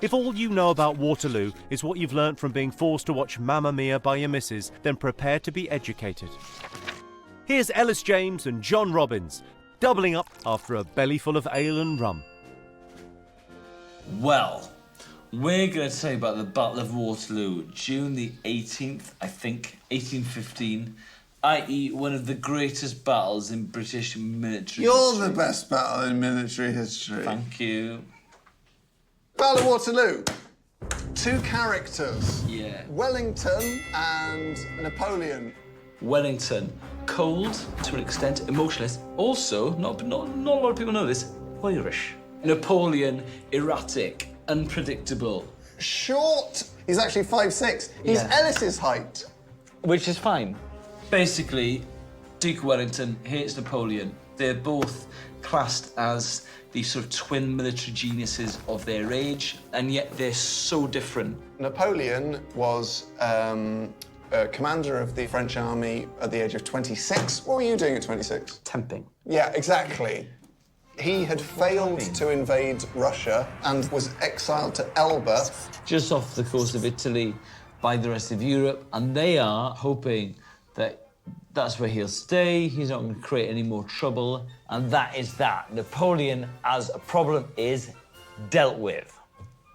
If all you know about Waterloo is what you've learnt from being forced to watch Mamma Mia by your missus, then prepare to be educated. Here's Ellis James and John Robbins, doubling up after a belly full of ale and rum. Well, we're going to tell you about the Battle of Waterloo, June the 18th, I think, 1815, i.e. one of the greatest battles in British military You're history. the best battle in military history. Thank you. Battle of Waterloo. Two characters. Yeah. Wellington and Napoleon. Wellington, cold to an extent, emotionless. Also, not a lot of people know this, Irish. Napoleon, erratic, unpredictable. Short. He's actually 5'6". He's Yeah. Ellis's height. Which is fine. Basically, Duke of Wellington hates Napoleon. They're both classed as the sort of twin military geniuses of their age, and yet they're so different. Napoleon was commander of the French army at the age of 26. What were you doing at 26? Temping. Yeah, exactly. He had failed to invade Russia and was exiled to Elba. Just off the coast of Italy by the rest of Europe, and they are hoping that that's where he'll stay, he's not going to create any more trouble, and that is that. Napoleon, as a problem, is dealt with.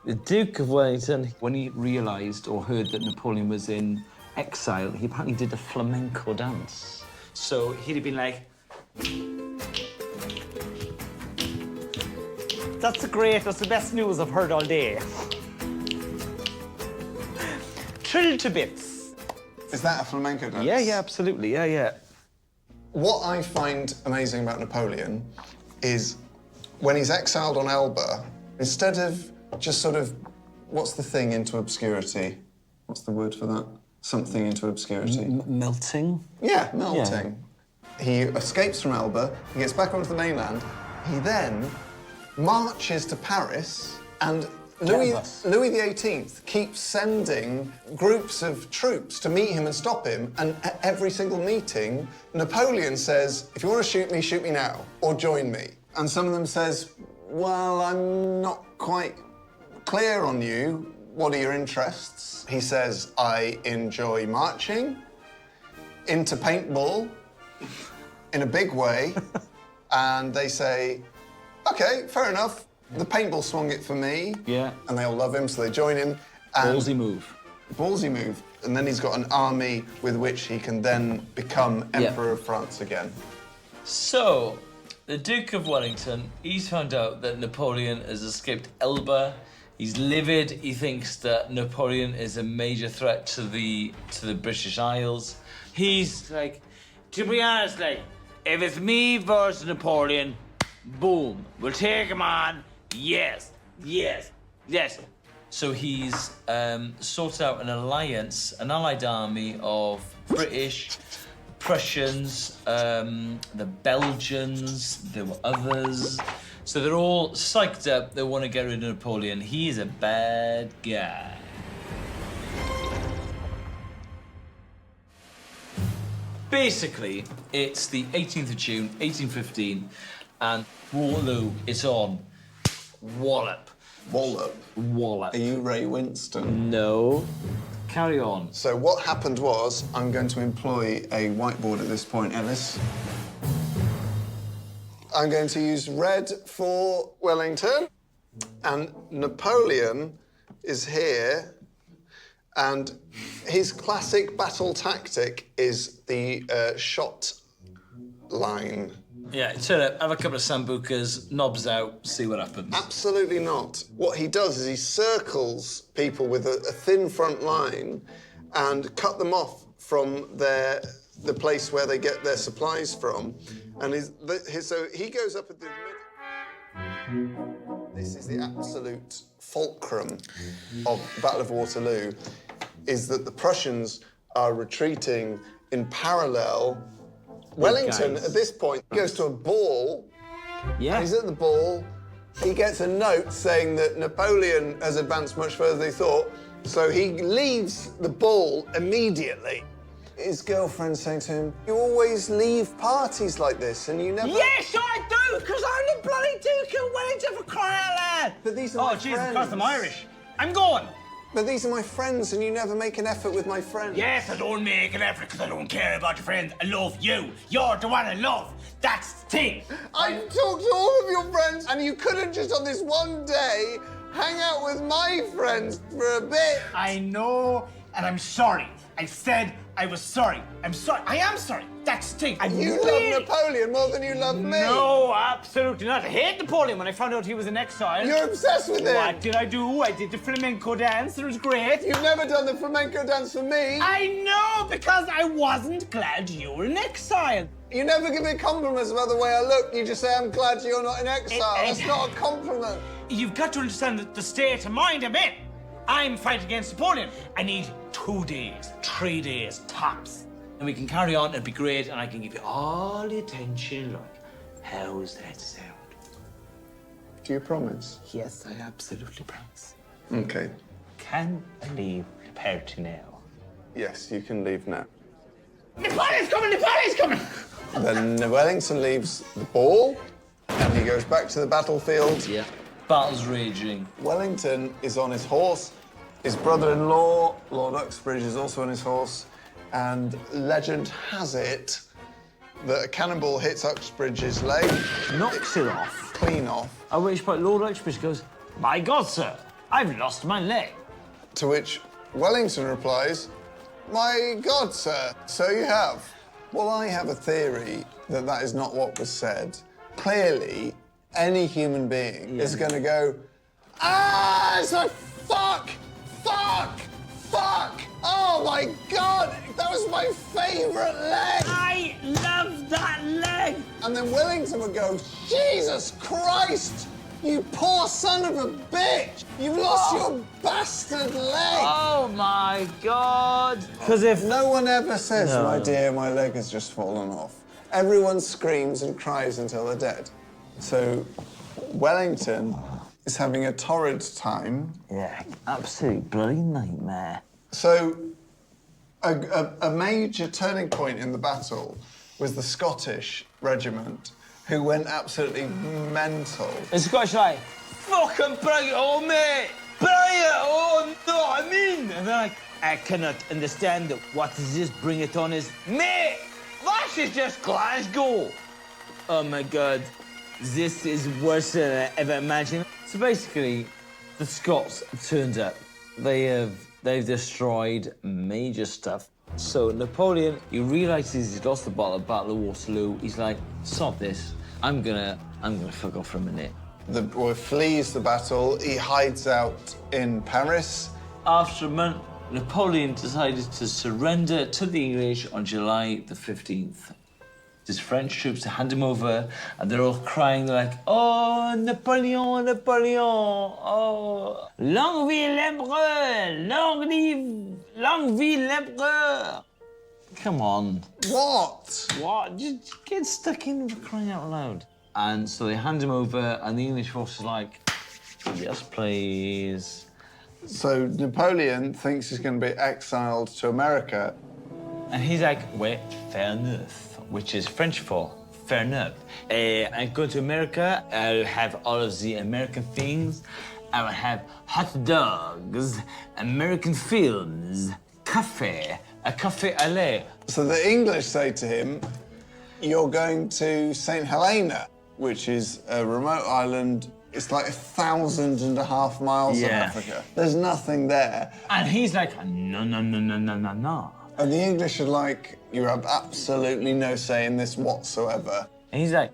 The Duke of Wellington, when he realised or heard that Napoleon was in exile, he apparently did a flamenco dance. So he'd have been like... That's great. That's the best news I've heard all day. Thrilled to bits. Is that a flamenco dance? Yeah, absolutely, yeah. What I find amazing about Napoleon is when he's exiled on Elba, instead of just sort of, what's the thing into obscurity? What's the word for that? Something into obscurity. Melting? Yeah, melting. Yeah. He escapes from Elba, he gets back onto the mainland, he then marches to Paris, and Louis XVIII keeps sending groups of troops to meet him and stop him, and at every single meeting, Napoleon says, if you want to shoot me now, or join me. And some of them says, well, I'm not quite clear on you. What are your interests? He says, I enjoy marching, into paintball, in a big way, and they say, OK, fair enough. The paintball swung it for me. Yeah. And they all love him, so they join him. And Ballsy move. Ballsy move. And then he's got an army with which he can then become Emperor of France again. So, the Duke of Wellington, he's found out that Napoleon has escaped Elba. He's livid. He thinks that Napoleon is a major threat to the British Isles. He's like, to be honest, like, if it's me versus Napoleon, boom, we'll take him on. Yes. So he's sought out an alliance, an allied army of British, Prussians, the Belgians, there were others. So they're all psyched up, they want to get rid of Napoleon. He is a bad guy. Basically, it's the 18th of June, 1815, and Waterloo is on. Wallop. Are you Ray Winston? No. Carry on. So what happened was, I'm going to employ a whiteboard at this point, Ellis. I'm going to use red for Wellington, and Napoleon is here, and his classic battle tactic is the shot line. Yeah, turn up, have a couple of sambucas, knobs out, see what happens. Absolutely not. What he does is he circles people with a thin front line and cut them off from the place where they get their supplies from. And so he goes up at the middle. This is the absolute fulcrum of the Battle of Waterloo, is that the Prussians are retreating in parallel. Wellington, at this point, goes to a ball. Yeah. He's at the ball. He gets a note saying that Napoleon has advanced much further than he thought, so he leaves the ball immediately. His girlfriend saying to him, you always leave parties like this and you never... Yes, I do, because I'm the bloody Duke of Wellington for crying out loud. But these are my Jesus friends. Christ, I'm Irish. I'm going. But these are my friends, and you never make an effort with my friends. Yes, I don't make an effort because I don't care about your friends. I love you. You're the one I love. That's the thing. I talked to all of your friends, and you couldn't just on this one day hang out with my friends for a bit. I know, and I'm sorry. I said I was sorry. I'm sorry. I am sorry. That's the thing. You love Napoleon more than you love me. No, absolutely not. I hate Napoleon when I found out he was in exile. You're obsessed with him. What did I do? I did the flamenco dance. It was great. You've never done the flamenco dance for me. I know, because I wasn't glad you were in exile. You never give me compliments about the way I look. You just say, I'm glad you're not in exile. That's not a compliment. You've got to understand the state of mind I'm in. I'm fighting against Napoleon. I need 2 days, 3 days, tops. And we can carry on, it'll be great, and I can give you all the attention, like, how's that sound? Do you promise? Yes, I absolutely promise. Okay. Can I leave the party now? Yes, you can leave now. Napoleon's coming! Napoleon's coming! Then Wellington leaves the ball, and he goes back to the battlefield. Yeah. Battle's raging. Wellington is on his horse. His brother-in-law, Lord Uxbridge, is also on his horse. And legend has it that a cannonball hits Uxbridge's leg. Knocks it off. Clean off. At which point Lord Uxbridge goes, "My God, sir, I've lost my leg." To which Wellington replies, "My God, sir, so you have." Well, I have a theory that that is not what was said. Clearly, any human being is going to go, "Ah, it's my fuck! Oh my God, that was my favourite leg!" I love that leg! And then Wellington would go, "Jesus Christ, you poor son of a bitch! You've lost your bastard leg!" Oh my God! Because if No one ever says, "My dear, my leg has just fallen off." Everyone screams and cries until they're dead. So Wellington is having a torrid time. yeah, absolute bloody nightmare. So a major turning point in the battle was the Scottish regiment, who went absolutely mental. The Scottish like, "Fucking bring it on, mate! Bring it on! Know what I mean?" And they're like, "I cannot understand that. What is this? Bring it on is, mate! That is just Glasgow." Oh my God, this is worse than I ever imagined. So basically, the Scots turned up. They've destroyed major stuff. So Napoleon, he realizes he's lost the Battle of Waterloo. He's like, "Stop this. I'm gonna fuck off for a minute." The boy flees the battle. He hides out in Paris. After a month, Napoleon decided to surrender to the English on July the 15th. His French troops to hand him over, and they're all crying. They're like, "Oh, Napoleon, Napoleon! Oh, long vie l'empereur! Long vie l'empereur!" Come on. What? What? Just get stuck in for crying out loud. And so they hand him over, and the English force is like, "Yes, please." So Napoleon thinks he's going to be exiled to America. And he's like, "Wait, fair enough," which is French for fair enough. I'm going to America. I'll have all of the American things. I will have hot dogs, American films, cafe, a cafe au lait. So the English say to him, "You're going to St. Helena," which is a remote island. It's like 1,500 miles from Africa. There's nothing there. And he's like, "No, no, no, no, no, no, no." And the English are like, "You have absolutely no say in this whatsoever." And he's like,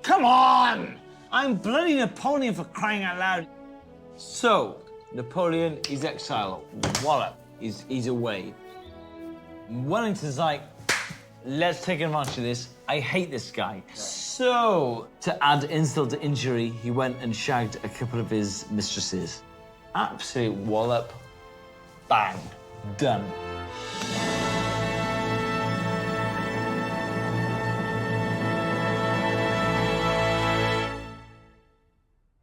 "Come on! I'm bloody Napoleon for crying out loud." So, Napoleon is exiled. Wallop. He's away. Wellington's like, "Let's take advantage of this. I hate this guy." So, to add insult to injury, he went and shagged a couple of his mistresses. Absolute wallop. Bang. Done.